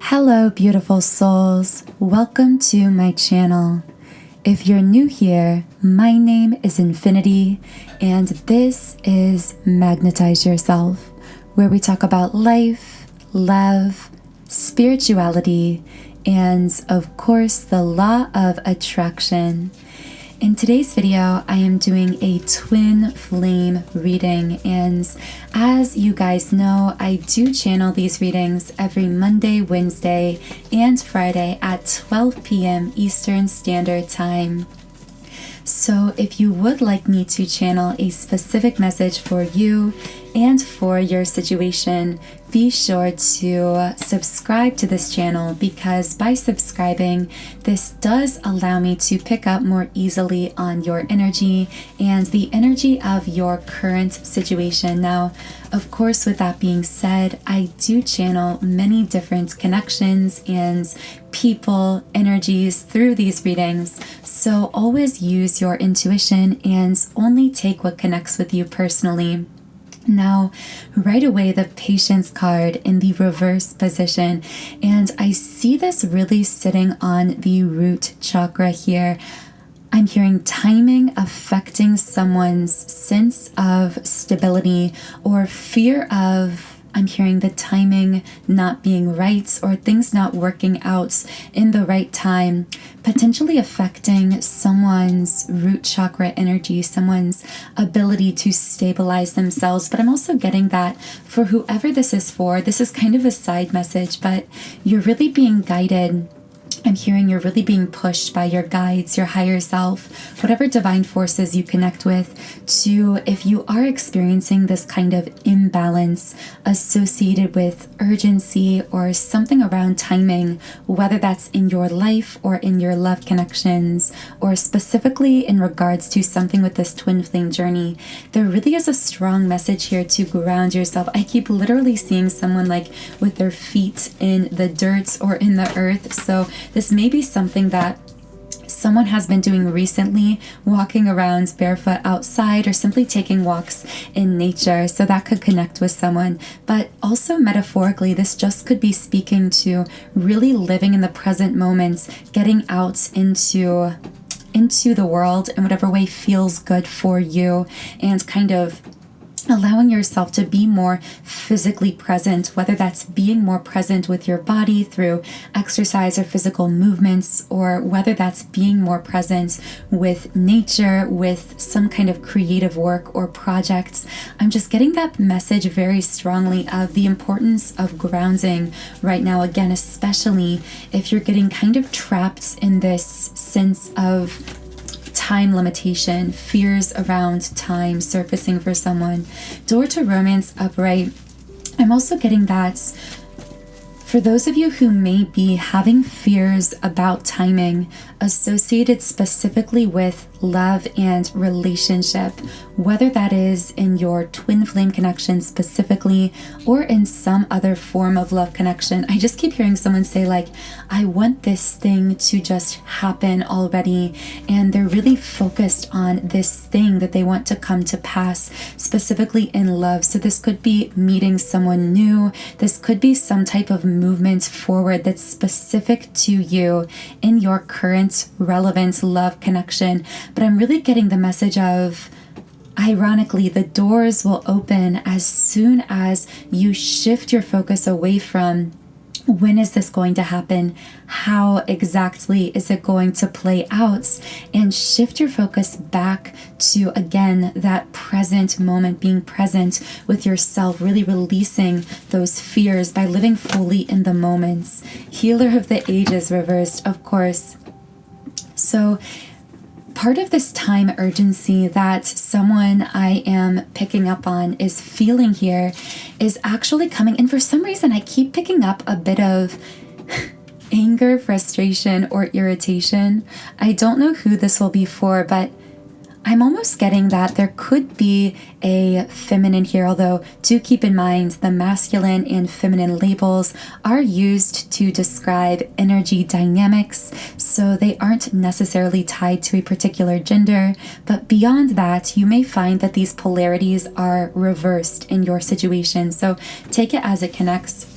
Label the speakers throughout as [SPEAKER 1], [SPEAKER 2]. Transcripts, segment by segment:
[SPEAKER 1] Hello, beautiful souls. Welcome to my channel. If you're new here, my name is Infinity, and this is Magnetize Yourself, where we talk about life, love, spirituality, and of course, the law of attraction. In today's video, I am doing a twin flame reading, and as you guys know, I do channel these readings every Monday, Wednesday, and Friday at 12 p.m. Eastern Standard Time. So if you would like me to channel a specific message for you and for your situation, be sure to subscribe to this channel, because by subscribing, this does allow me to pick up more easily on your energy and the energy of your current situation. Now, of course, with that being said, I do channel many different connections and people, energies through these readings. So always use your intuition and only take what connects with you personally. Now, right away, the Patience card in the reverse position, and I see this really sitting on the root chakra here. I'm hearing timing affecting someone's sense of stability or fear of, I'm hearing the timing not being right or things not working out in the right time, potentially affecting someone's root chakra energy, someone's ability to stabilize themselves. But I'm also getting that for whoever this is for, this is kind of a side message, but you're really being guided. I'm hearing you're really being pushed by your guides, your higher self, whatever divine forces you connect with, to, if you are experiencing this kind of imbalance associated with urgency or something around timing, whether that's in your life or in your love connections, or specifically in regards to something with this twin flame journey, there really is a strong message here to ground yourself. I keep literally seeing someone like with their feet in the dirt or in the earth. So this may be something that someone has been doing recently, walking around barefoot outside or simply taking walks in nature. So that could connect with someone. But also metaphorically, this just could be speaking to really living in the present moment, getting out into the world in whatever way feels good for you, and kind of allowing yourself to be more physically present, whether that's being more present with your body through exercise or physical movements, or whether that's being more present with nature, with some kind of creative work or projects. I'm just getting that message very strongly of the importance of grounding right now, again, especially if you're getting kind of trapped in this sense of time limitation, fears around time surfacing for someone. Door to romance upright. I'm also getting that for those of you who may be having fears about timing associated specifically with love and relationship, whether that is in your twin flame connection specifically or in some other form of love connection. I just keep hearing someone say like, I want this thing to just happen already, and they're really focused on this thing that they want to come to pass, specifically in love. So this could be meeting someone new. This could be some type of movement forward that's specific to you in your current relevant love connection. But I'm really getting the message of, ironically, the doors will open as soon as you shift your focus away from, when is this going to happen? How exactly is it going to play out? And shift your focus back to, again, that present moment, being present with yourself, really releasing those fears by living fully in the moments. Healer of the Ages reversed, of course. So part of this time urgency that someone I am picking up on is feeling here is actually coming. And for some reason, I keep picking up a bit of anger, frustration, or irritation. I don't know who this will be for, but I'm almost getting that there could be a feminine here, although do keep in mind the masculine and feminine labels are used to describe energy dynamics, so they aren't necessarily tied to a particular gender. But beyond that, you may find that these polarities are reversed in your situation, so take it as it connects.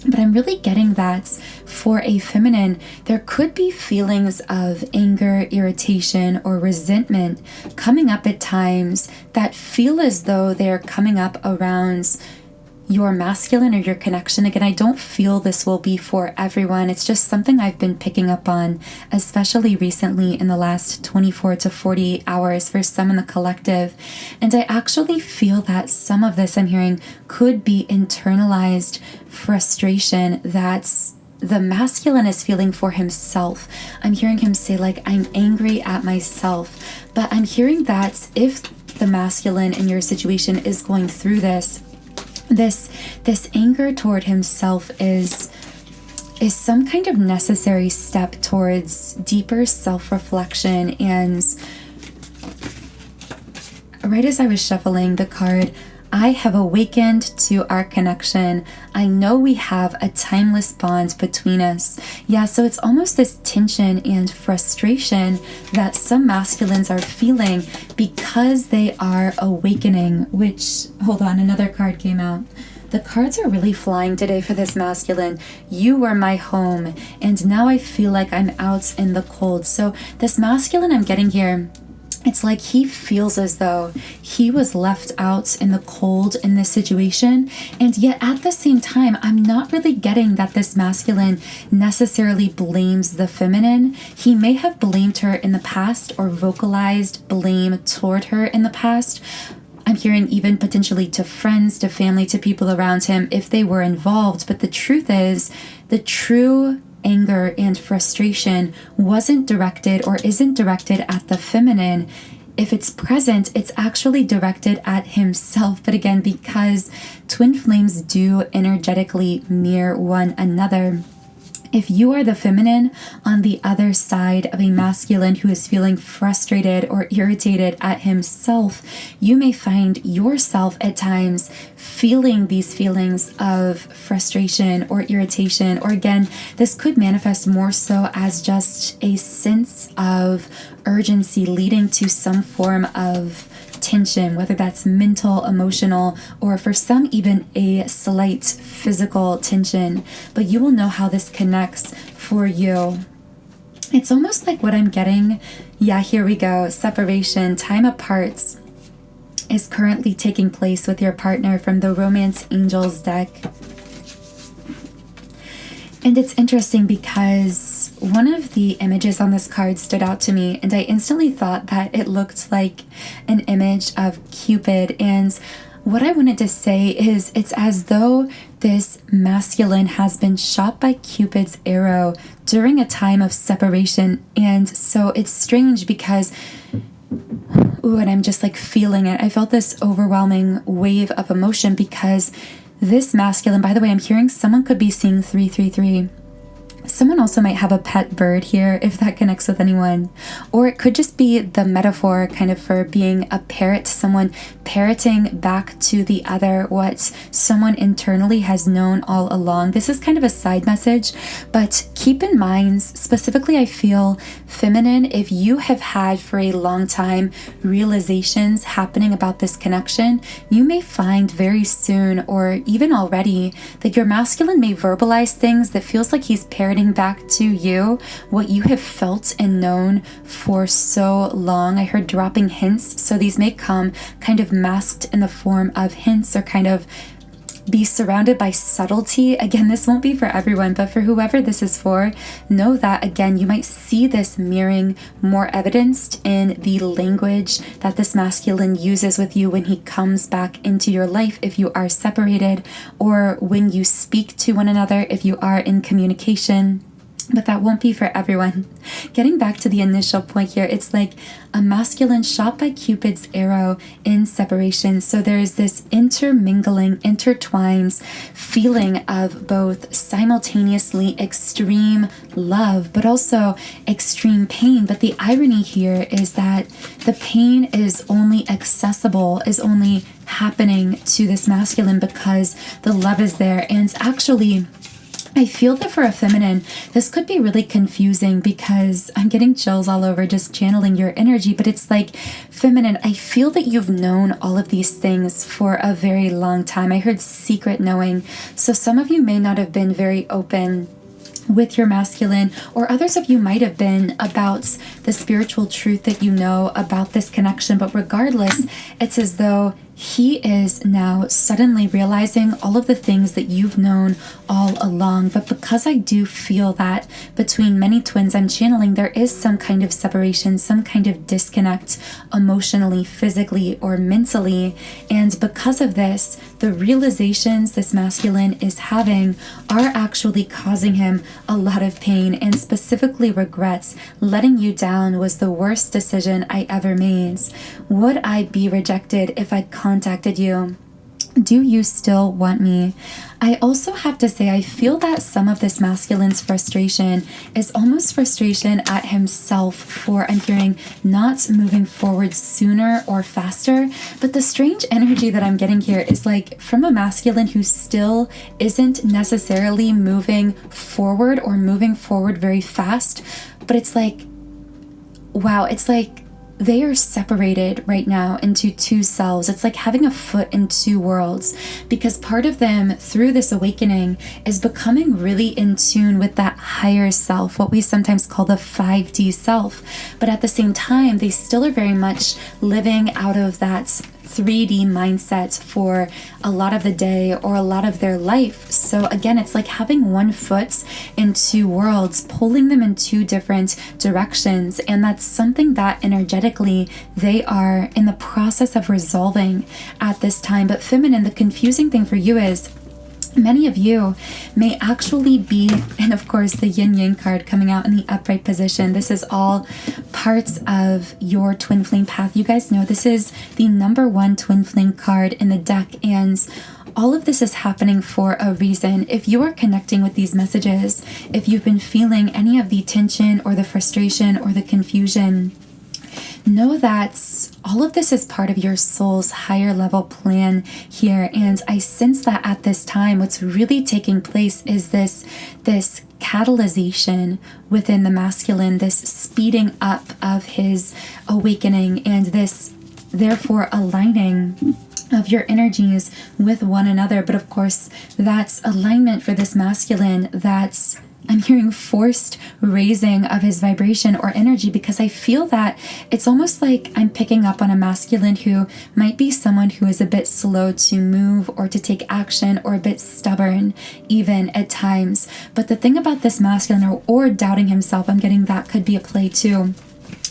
[SPEAKER 1] But I'm really getting that for a feminine, there could be feelings of anger, irritation, or resentment coming up at times that feel as though they're coming up around your masculine or your connection. Again, I don't feel this will be for everyone. It's just something I've been picking up on, especially recently in the last 24 to 48 hours for some in the collective. And I actually feel that some of this I'm hearing could be internalized frustration that's the masculine is feeling for himself. I'm hearing him say, like, I'm angry at myself. But I'm hearing that if the masculine in your situation is going through this anger toward himself is some kind of necessary step towards deeper self-reflection. And right as I was shuffling the card, I have awakened to our connection. I know we have a timeless bond between us. Yeah, so it's almost this tension and frustration that some masculines are feeling because they are awakening, which, hold on, another card came out. The cards are really flying today for this masculine. You were my home, and now I feel like I'm out in the cold. So this masculine I'm getting here, it's like he feels as though he was left out in the cold in this situation. And yet at the same time, I'm not really getting that this masculine necessarily blames the feminine. He may have blamed her in the past or vocalized blame toward her in the past. I'm hearing even potentially to friends, to family, to people around him if they were involved. But the truth is, the true anger and frustration wasn't directed or isn't directed at the feminine. If it's present, it's actually directed at himself. But again, because twin flames do energetically mirror one another, if you are the feminine on the other side of a masculine who is feeling frustrated or irritated at himself, you may find yourself at times feeling these feelings of frustration or irritation. Or again, this could manifest more so as just a sense of urgency leading to some form of tension, whether that's mental, emotional, or for some even a slight physical tension. But you will know how this connects for you. It's almost like what I'm getting. Yeah, here we go. Separation, time apart is currently taking place with your partner from the Romance Angels deck. And it's interesting because one of the images on this card stood out to me, and I instantly thought that it looked like an image of Cupid. And what I wanted to say is it's as though this masculine has been shot by Cupid's arrow during a time of separation. And so it's strange because and I'm just like feeling it. I felt this overwhelming wave of emotion because this masculine, by the way, I'm hearing someone could be seeing 333. Someone also might have a pet bird here, if that connects with anyone. Or it could just be the metaphor kind of for being a parrot, someone parroting back to the other what someone internally has known all along. This is kind of a side message, but keep in mind, specifically I feel feminine, if you have had for a long time realizations happening about this connection, you may find very soon or even already that your masculine may verbalize things that feels like he's parroting back to you what you have felt and known for so long. I heard dropping hints, so these may come kind of masked in the form of hints or kind of be surrounded by subtlety. Again, this won't be for everyone, but for whoever this is for, know that, again, you might see this mirroring more evidenced in the language that this masculine uses with you when he comes back into your life if you are separated, or when you speak to one another if you are in communication. But that won't be for everyone. Getting back to the initial point here, it's like a masculine shot by Cupid's arrow in separation. So there's this intermingling, intertwines feeling of both simultaneously extreme love, but also extreme pain. But the irony here is that the pain is only accessible, is only happening to this masculine because the love is there. And actually, I feel that for a feminine, this could be really confusing because I'm getting chills all over just channeling your energy, but it's like, feminine, I feel that you've known all of these things for a very long time. I heard secret knowing. So some of you may not have been very open with your masculine, or others of you might have been, about the spiritual truth that you know about this connection. But regardless, it's as though he is now suddenly realizing all of the things that you've known all along. But because I do feel that between many twins I'm channeling, there is some kind of separation, some kind of disconnect emotionally, physically, or mentally. And because of this, the realizations this masculine is having are actually causing him a lot of pain, and specifically regrets. Letting you down was the worst decision I ever made. Would I be rejected if I contacted you? Do you still want me? I also have to say, I feel that some of this masculine's frustration is almost frustration at himself for, I'm hearing, not moving forward sooner or faster. But the strange energy that I'm getting here is like from a masculine who still isn't necessarily moving forward or moving forward very fast. But it's like, wow, it's like they are separated right now into two selves. It's like having a foot in two worlds, because part of them through this awakening is becoming really in tune with that higher self, what we sometimes call the 5D self. But at the same time, they still are very much living out of that 3D mindset for a lot of the day or a lot of their life. So again, it's like having one foot in two worlds, pulling them in two different directions. And that's something that energetically they are in the process of resolving at this time. But feminine, the confusing thing for you is many of you may actually be, and of course the yin-yang card coming out in the upright position. This is all parts of your twin flame path. You guys know this is the number one twin flame card in the deck, and all of this is happening for a reason. If you are connecting with these messages, if you've been feeling any of the tension or the frustration or the confusion, know that all of this is part of your soul's higher level plan here. And I sense that at this time, what's really taking place is this catalyzation within the masculine, this speeding up of his awakening, and this therefore aligning of your energies with one another. But of course, that's alignment for this masculine. That's, I'm hearing, forced raising of his vibration or energy, because I feel that it's almost like I'm picking up on a masculine who might be someone who is a bit slow to move or to take action, or a bit stubborn even at times. But the thing about this masculine, or doubting himself, I'm getting that could be a play too.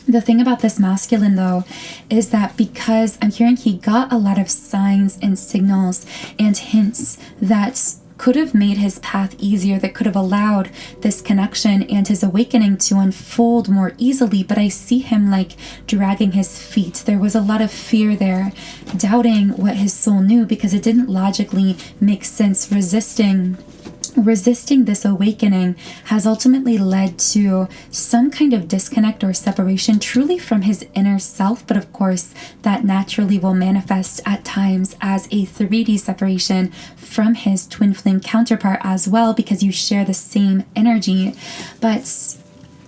[SPEAKER 1] The thing about this masculine, though, is that because I'm hearing he got a lot of signs and signals and hints that could have made his path easier, that could have allowed this connection and his awakening to unfold more easily. But I see him like dragging his feet. There was a lot of fear there, doubting what his soul knew because it didn't logically make sense. Resisting this awakening has ultimately led to some kind of disconnect or separation truly from his inner self. But of course, that naturally will manifest at times as a 3D separation from his twin flame counterpart as well, because you share the same energy. But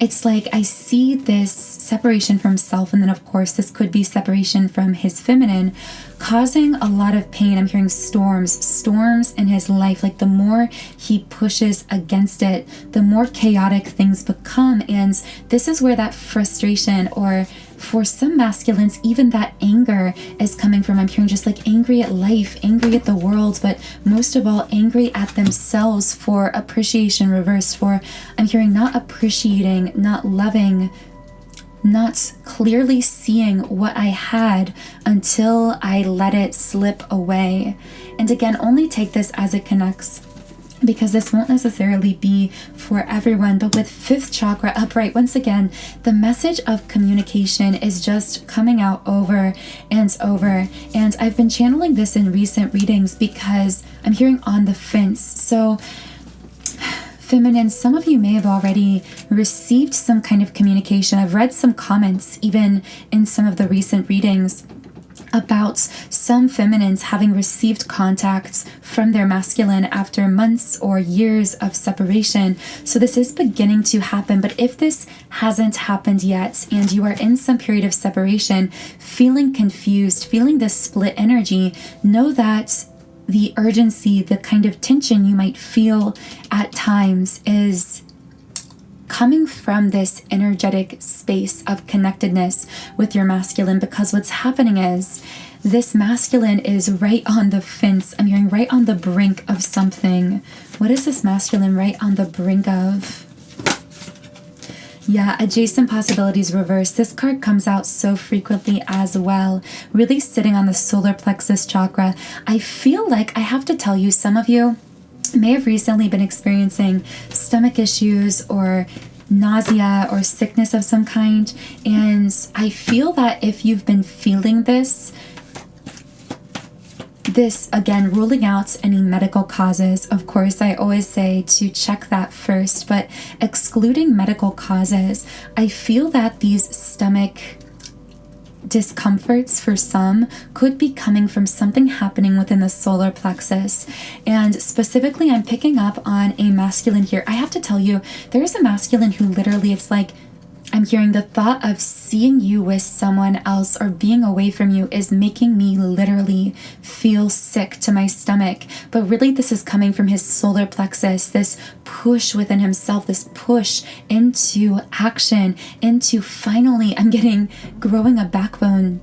[SPEAKER 1] it's like I see this separation from self, and then of course this could be separation from his feminine, causing a lot of pain. I'm hearing storms in his life. Like the more he pushes against it, the more chaotic things become. And this is where that frustration, or for some masculines, even that anger is coming from. I'm hearing just like angry at life, angry at the world, but most of all, angry at themselves for appreciation reversed, for I'm hearing not appreciating, not loving, not clearly seeing what I had until I let it slip away. And again, only take this as it connects, because this won't necessarily be for everyone. But with fifth chakra upright, once again, the message of communication is just coming out over and over. And I've been channeling this in recent readings because I'm hearing on the fence. So feminine, some of you may have already received some kind of communication. I've read some comments even in some of the recent readings about some feminines having received contact from their masculine after months or years of separation. So this is beginning to happen, but if this hasn't happened yet and you are in some period of separation, feeling confused, feeling this split energy, know that the urgency, the kind of tension you might feel at times is coming from this energetic space of connectedness with your masculine, because what's happening is this masculine is right on the fence. I'm hearing right on the brink of something. What is this masculine right on the brink of? Yeah, adjacent possibilities reverse. This card comes out so frequently as well, really sitting on the solar plexus chakra. I feel like I have to tell you, some of you may have recently been experiencing stomach issues or nausea or sickness of some kind. And I feel that if you've been feeling this again, ruling out any medical causes. Of course, I always say to check that first, but excluding medical causes, I feel that these stomach discomforts for some could be coming from something happening within the solar plexus. And specifically, I'm picking up on a masculine here. I have to tell you, there is a masculine who literally, it's like, I'm hearing the thought of seeing you with someone else or being away from you is making me literally feel sick to my stomach. But really, this is coming from his solar plexus, this push within himself, this push into action, into finally, I'm getting growing a backbone,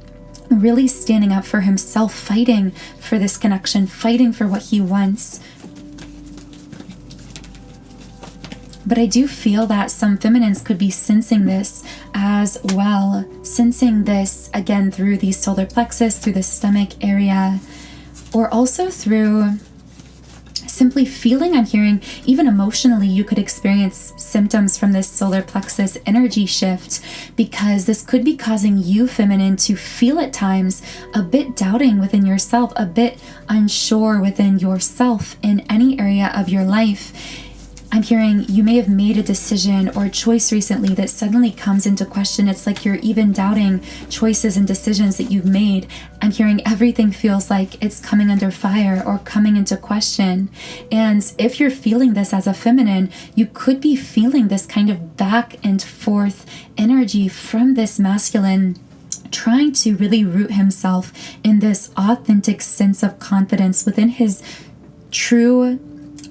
[SPEAKER 1] really standing up for himself, fighting for this connection, fighting for what he wants. But I do feel that some feminines could be sensing this as well, sensing this again through the solar plexus, through the stomach area, or also through simply feeling, I'm hearing, even emotionally, you could experience symptoms from this solar plexus energy shift, because this could be causing you, feminine, to feel at times a bit doubting within yourself, a bit unsure within yourself in any area of your life. I'm hearing you may have made a decision or a choice recently that suddenly comes into question. It's like you're even doubting choices and decisions that you've made. I'm hearing everything feels like it's coming under fire or coming into question. And if you're feeling this as a feminine, you could be feeling this kind of back and forth energy from this masculine, trying to really root himself in this authentic sense of confidence within his true,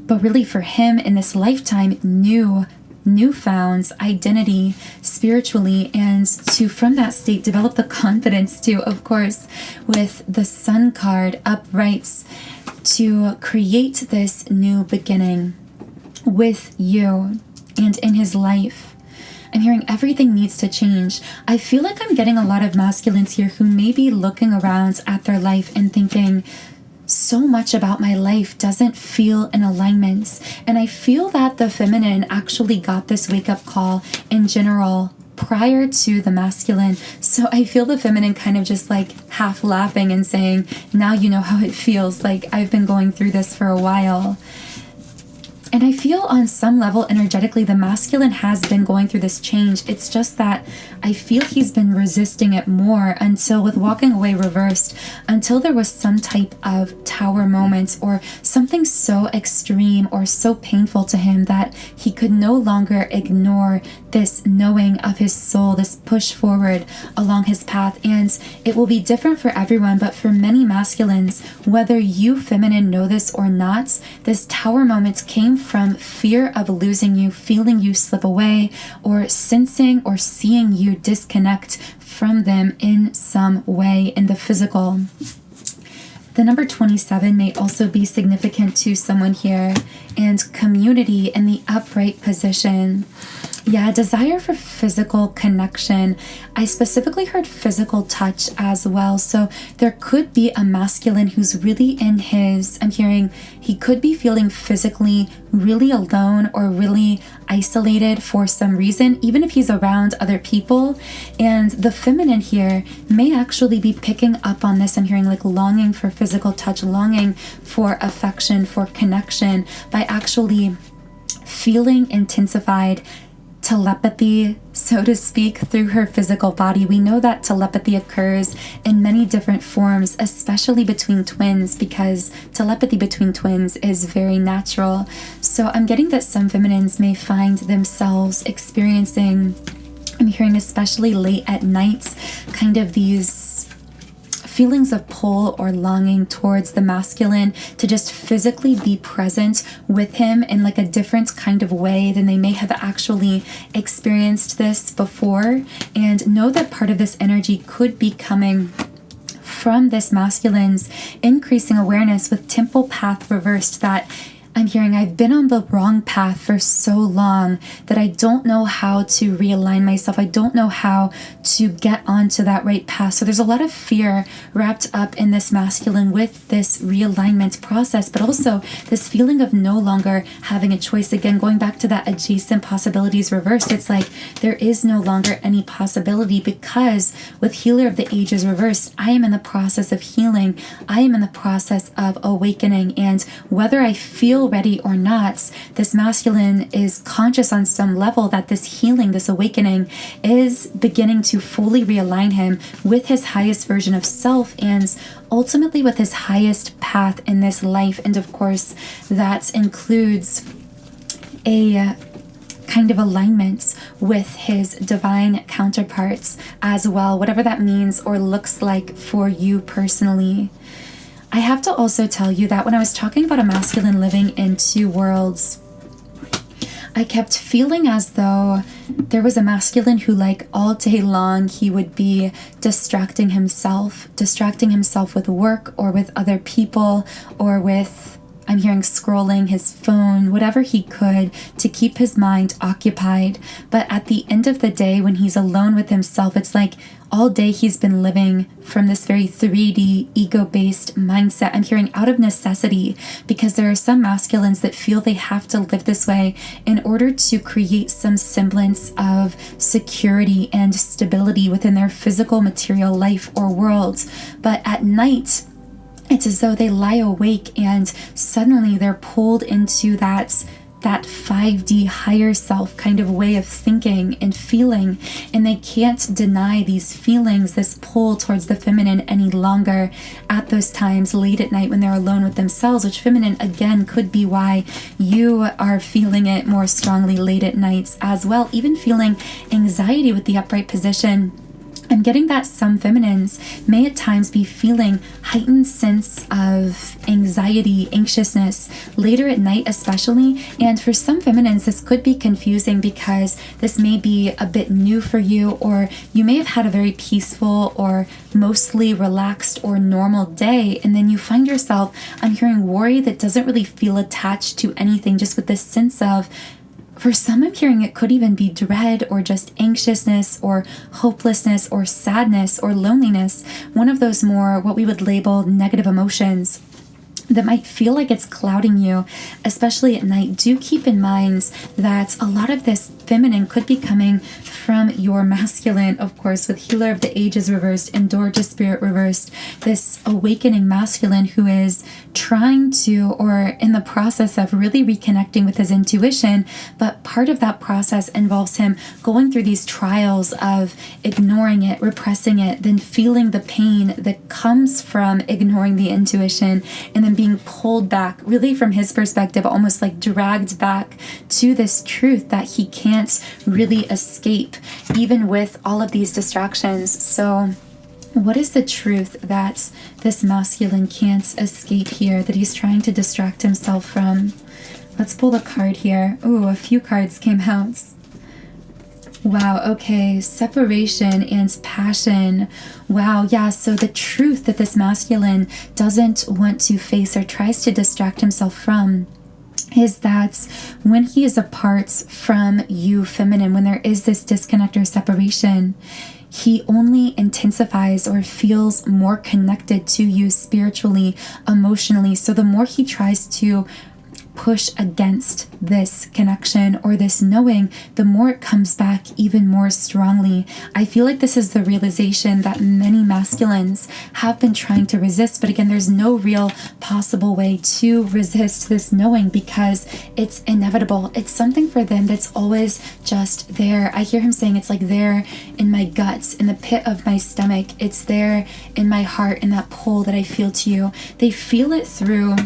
[SPEAKER 1] but really for him in this lifetime, newfound identity spiritually, and to from that state develop the confidence to, of course, with the Sun card upright, to create this new beginning with you and in his life. I'm hearing everything needs to change. I feel like I'm getting a lot of masculines here who may be looking around at their life and thinking, so much about my life doesn't feel in alignment. And I feel that the feminine actually got this wake-up call in general prior to the masculine. So I feel the feminine kind of just like half laughing and saying, now you know how it feels. Like, I've been going through this for a while. And I feel on some level, energetically, the masculine has been going through this change. It's just that I feel he's been resisting it more until, with walking away reversed, until there was some type of tower moment or something so extreme or so painful to him that he could no longer ignore this knowing of his soul, this push forward along his path. And it will be different for everyone, but for many masculines, whether you feminine know this or not, this tower moment came from fear of losing you, feeling you slip away, or sensing or seeing you disconnect from them in some way in the physical. The number 27 may also be significant to someone here, and community in the upright position. Yeah, desire for physical connection. I specifically heard physical touch as well. So there could be a masculine who's really in his, I'm hearing he could be feeling physically really alone or really isolated for some reason, even if he's around other people. And the feminine here may actually be picking up on this. I'm hearing like longing for physical touch, longing for affection, for connection, by actually feeling intensified telepathy, so to speak, through her physical body. We know that telepathy occurs in many different forms, especially between twins, because telepathy between twins is very natural. So I'm getting that some feminines may find themselves experiencing, I'm hearing especially late at night, kind of these feelings of pull or longing towards the masculine, to just physically be present with him in like a different kind of way than they may have actually experienced this before. And know that part of this energy could be coming from this masculine's increasing awareness with temple path reversed, that I'm hearing I've been on the wrong path for so long that I don't know how to realign myself. I don't know how to get onto that right path. So there's a lot of fear wrapped up in this masculine with this realignment process, but also this feeling of no longer having a choice. Again, going back to that adjacent possibilities reversed, it's like there is no longer any possibility, because with Healer of the Ages reversed, I am in the process of healing. I am in the process of awakening. And whether I feel ready or not, this masculine is conscious on some level that this healing, this awakening, is beginning to fully realign him with his highest version of self, and ultimately with his highest path in this life. And of course, that includes a kind of alignment with his divine counterparts as well, whatever that means or looks like for you personally. I have to also tell you that when I was talking about a masculine living in two worlds, I kept feeling as though there was a masculine who, like, all day long, he would be distracting himself with work or with other people or with, I'm hearing, scrolling his phone, whatever he could to keep his mind occupied. But at the end of the day, when he's alone with himself, it's like all day he's been living from this very 3D ego-based mindset. I'm hearing out of necessity, because there are some masculines that feel they have to live this way in order to create some semblance of security and stability within their physical material life or world. But at night, it's as though they lie awake and suddenly they're pulled into that 5D higher self kind of way of thinking and feeling, and they can't deny these feelings, this pull towards the feminine any longer at those times late at night when they're alone with themselves, which feminine again could be why you are feeling it more strongly late at nights as well, even feeling anxiety with the upright position. I'm getting that some feminines may at times be feeling heightened sense of anxiety, anxiousness later at night especially. And for some feminines, this could be confusing because this may be a bit new for you, or you may have had a very peaceful or mostly relaxed or normal day, and then you find yourself, I'm hearing, worry that doesn't really feel attached to anything, just with this sense of, for some, I'm hearing it could even be dread or just anxiousness or hopelessness or sadness or loneliness, one of those more what we would label negative emotions that might feel like it's clouding you, especially at night. Do keep in mind that a lot of this feminine could be coming from your masculine, of course, with Healer of the Ages reversed and Door to Spirit reversed, this awakening masculine who is trying to, or in the process of really reconnecting with his intuition. But part of that process involves him going through these trials of ignoring it, repressing it, then feeling the pain that comes from ignoring the intuition, and then being pulled back, really from his perspective, almost like dragged back to this truth that he can't really escape, even with all of these distractions. So what is the truth that this masculine can't escape here, that he's trying to distract himself from? Let's pull the card here. Ooh, a few cards came out. Wow, okay, separation and passion. Wow, yeah, so the truth that this masculine doesn't want to face or tries to distract himself from is that when he is apart from you, feminine, when there is this disconnect or separation, he only intensifies or feels more connected to you spiritually, emotionally. So the more he tries to push against this connection or this knowing, the more it comes back even more strongly. I feel like this is the realization that many masculines have been trying to resist, but again, there's no real possible way to resist this knowing because it's inevitable. It's something for them that's always just there. I hear him saying it's like there in my guts, in the pit of my stomach. It's there in my heart, in that pull that I feel to you. They feel it through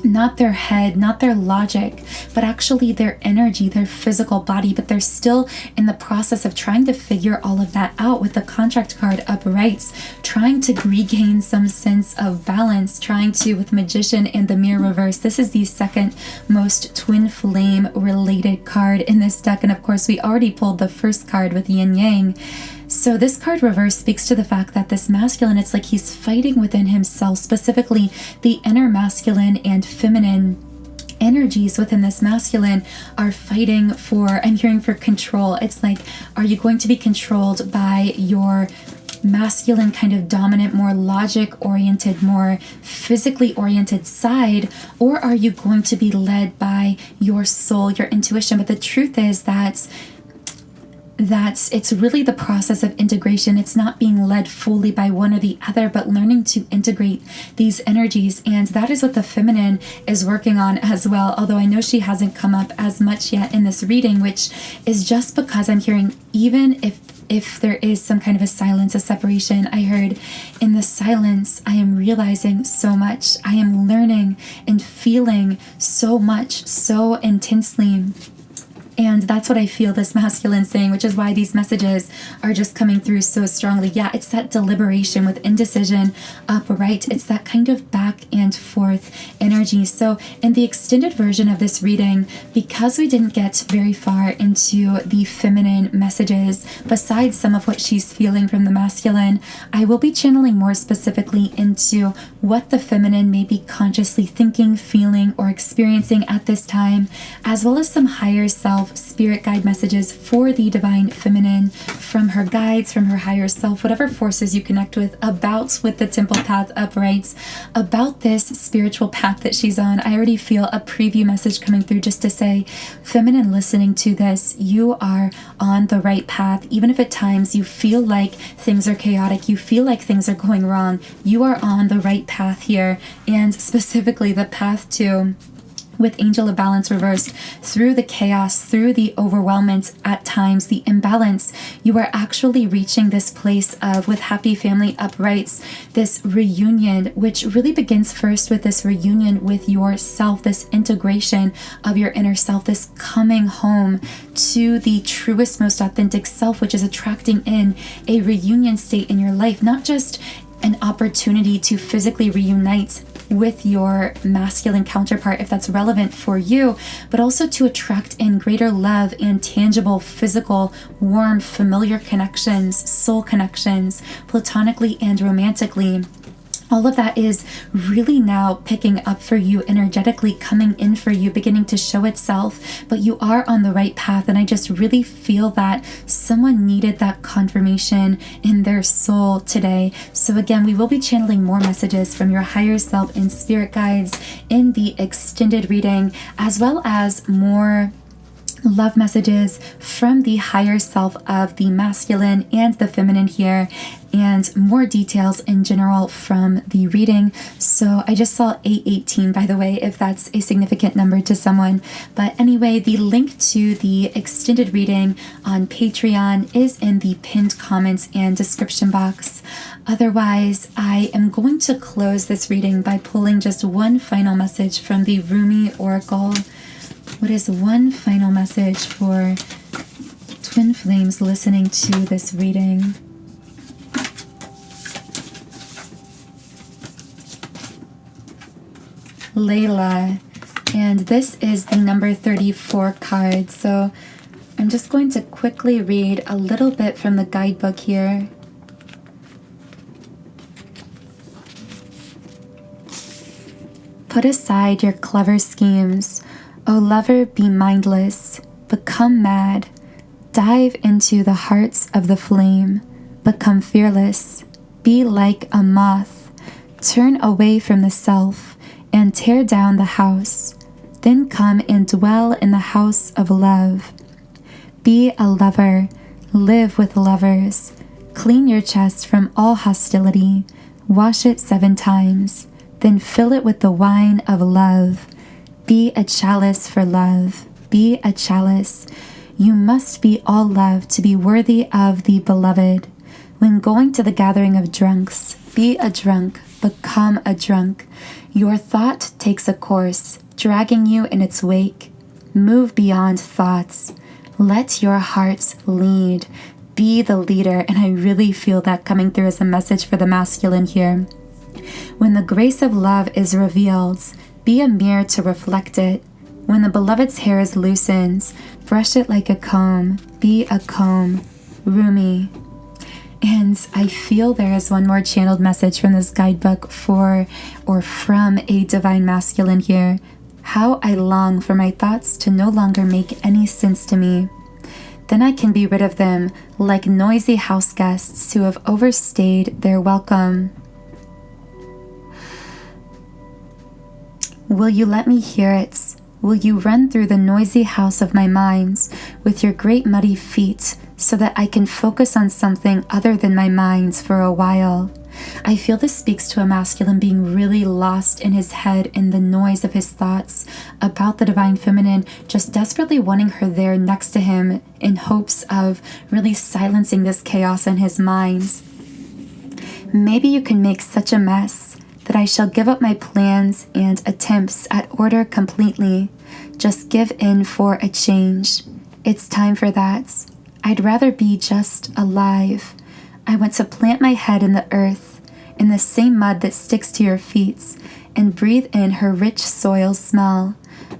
[SPEAKER 1] not their head, not their logic, but actually their energy, their physical body. But they're still in the process of trying to figure all of that out with the contract card uprights, trying to regain some sense of balance, trying to, with Magician and the Mirror reverse. This is the second most twin flame related card in this deck. And of course, we already pulled the first card with Yin Yang. So this card reverse speaks to the fact that this masculine, it's like he's fighting within himself, specifically the inner masculine and feminine energies within this masculine are fighting for, I'm hearing for control. It's like, are you going to be controlled by your masculine kind of dominant, more logic oriented, more physically oriented side, or are you going to be led by your soul, your intuition? But the truth is that it's really the process of integration. It's not being led fully by one or the other, but learning to integrate these energies. And that is what the feminine is working on as well. Although I know she hasn't come up as much yet in this reading, which is just because I'm hearing, even if there is some kind of a silence, a separation, I heard in the silence, I am realizing so much. I am learning and feeling so much, so intensely. And that's what I feel this masculine saying, which is why these messages are just coming through so strongly. Yeah, it's that deliberation with indecision upright. It's that kind of back and forth energy. So in the extended version of this reading, because we didn't get very far into the feminine messages, besides some of what she's feeling from the masculine, I will be channeling more specifically into what the feminine may be consciously thinking, feeling, or experiencing at this time, as well as some higher self spirit guide messages for the divine feminine from her guides, from her higher self, whatever forces you connect with the temple path uprights, about this spiritual path that she's on. I already feel a preview message coming through just to say, feminine, listening to this, you are on the right path. Even if at times you feel like things are chaotic, you feel like things are going wrong, you are on the right path here. And specifically the path to, with Angel of Balance reversed, through the chaos, through the overwhelmment, at times the imbalance, you are actually reaching this place of, with Happy Family uprights, this reunion, which really begins first with this reunion with yourself, this integration of your inner self, this coming home to the truest, most authentic self, which is attracting in a reunion state in your life, not just an opportunity to physically reunite with your masculine counterpart if that's relevant for you, but also to attract in greater love and tangible, physical, warm, familiar connections, soul connections, platonically and romantically. All of that is really now picking up for you, energetically coming in for you, beginning to show itself, but you are on the right path. And I just really feel that someone needed that confirmation in their soul today. So again, we will be channeling more messages from your higher self and spirit guides in the extended reading, as well as more love messages from the higher self of the masculine and the feminine here, and more details in general from the reading. So I just saw 818, by the way, if that's a significant number to someone. But anyway, the link to the extended reading on Patreon is in the pinned comments and description box. Otherwise, I am going to close this reading by pulling just one final message from the Rumi Oracle. What is one final message for twin flames listening to this reading? Layla, and this is the number 34 card. So I'm just going to quickly read a little bit from the guidebook here. Put aside your clever schemes. O lover, be mindless, become mad, dive into the hearts of the flame, become fearless, be like a moth, turn away from the self, and tear down the house. Then come and dwell in the house of love. Be a lover. Live with lovers. Clean your chest from all hostility. Wash it 7 times. Then fill it with the wine of love. Be a chalice for love. Be a chalice. You must be all love to be worthy of the beloved. When going to the gathering of drunks, be a drunk, become a drunk. Your thought takes a course, dragging you in its wake. Move beyond thoughts. Let your heart lead. Be the leader, and I really feel that coming through as a message for the masculine here. When the grace of love is revealed, be a mirror to reflect it. When the beloved's hair is loosened, brush it like a comb. Be a comb. Rumi. And I feel there is one more channeled message from this guidebook for or from a divine masculine here. How I long for my thoughts to no longer make any sense to me. Then I can be rid of them like noisy house guests who have overstayed their welcome. Will you let me hear it? Will you run through the noisy house of my mind with your great muddy feet so that I can focus on something other than my mind for a while? I feel this speaks to a masculine being really lost in his head in the noise of his thoughts about the divine feminine, just desperately wanting her there next to him in hopes of really silencing this chaos in his mind. Maybe you can make such a mess that I shall give up my plans and attempts at order completely. Just give in for a change. It's time for that. I'd rather be just alive. I want to plant my head in the earth, in the same mud that sticks to your feet, and breathe in her rich soil smell.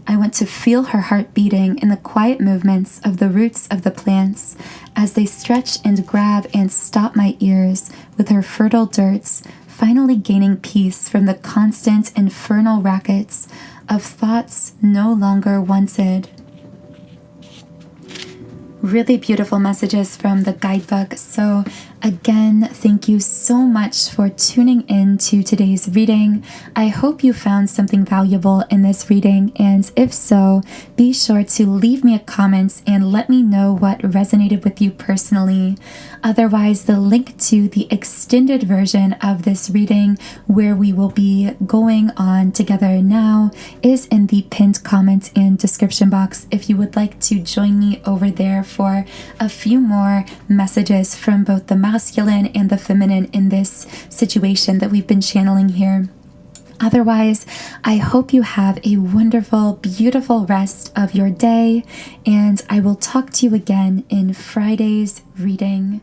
[SPEAKER 1] I want to feel her heart beating in the quiet movements of the roots of the plants as they stretch and grab and stop my ears with her fertile dirt, finally gaining peace from the constant infernal rackets of thoughts no longer wanted. Really beautiful messages from the guidebook. So again, thank you so much for tuning in to today's reading. I hope you found something valuable in this reading, and if so, be sure to leave me a comment and let me know what resonated with you personally. Otherwise, the link to the extended version of this reading, where we will be going on together now, is in the pinned comment and description box if you would like to join me over there for a few more messages from both the masculine and the feminine in this situation that we've been channeling here. Otherwise, I hope you have a wonderful, beautiful rest of your day, and I will talk to you again in Friday's reading.